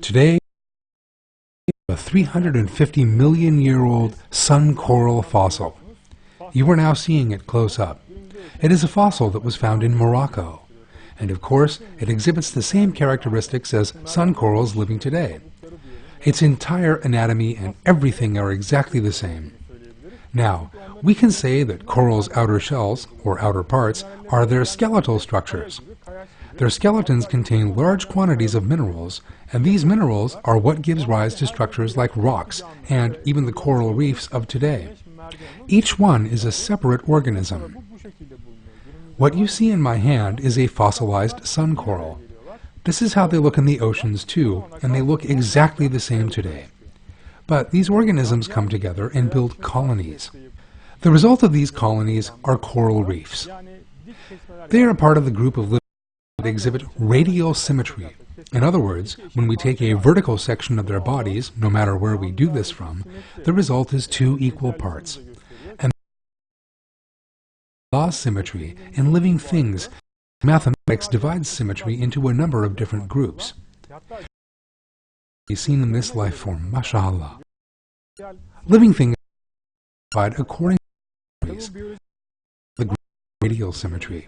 Today, a 350 million year old sun coral fossil. You are now seeing it close up. It is a fossil that was found in Morocco. And of course, it exhibits the same characteristics as sun corals living today. Its entire anatomy and everything are exactly the same. Now, we can say that corals' outer shells, or outer parts, are their skeletal structures. Their skeletons contain large quantities of minerals, and these minerals are what gives rise to structures like rocks and even the coral reefs of today. Each one is a separate organism. What you see in my hand is a fossilized sun coral. This is how they look in the oceans too, and they look exactly the same today. But these organisms come together and build colonies. The result of these colonies are coral reefs. They are part of the group of living that exhibit radial symmetry. In other words, when we take a vertical section of their bodies, no matter where we do this from, the result is two equal parts. And symmetry in living things, mathematics divides symmetry into a number of different groups. Seen in this life form, mashallah. Living things are divided according to the radial symmetry.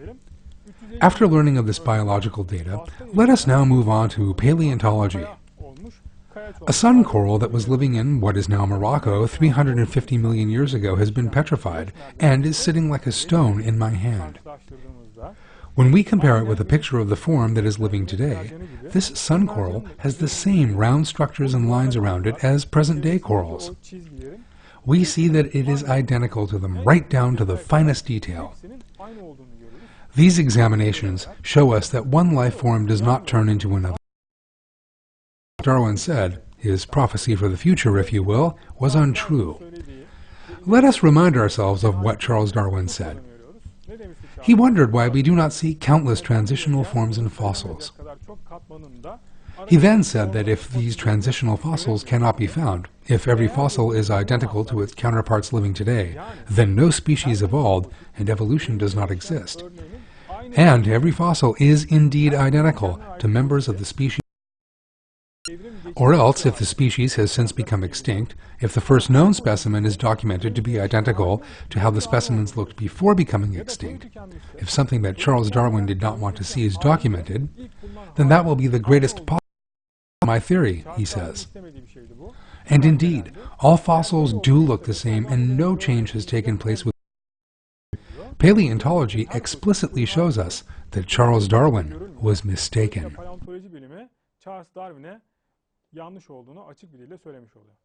After learning of this biological data, let us now move on to paleontology. A sun coral that was living in what is now Morocco 350 million years ago has been petrified and is sitting like a stone in my hand. When we compare it with a picture of the form that is living today, this sun coral has the same round structures and lines around it as present-day corals. We see that it is identical to them right down to the finest detail. These examinations show us that one life form does not turn into another. Darwin said, his prophecy for the future, if you will, was untrue. Let us remind ourselves of what Charles Darwin said. He wondered why we do not see countless transitional forms in fossils. He then said that if these transitional fossils cannot be found, if every fossil is identical to its counterparts living today, then no species evolved and evolution does not exist. And every fossil is indeed identical to members of the species. Or else, if the species has since become extinct, if the first known specimen is documented to be identical to how the specimens looked before becoming extinct, if something that Charles Darwin did not want to see is documented, then that will be the greatest possible of my theory, he says. And indeed, all fossils do look the same and no change has taken place with paleontology explicitly shows us that Charles Darwin was mistaken. Yanlış olduğunu açık bir dille söylemiş oluyor.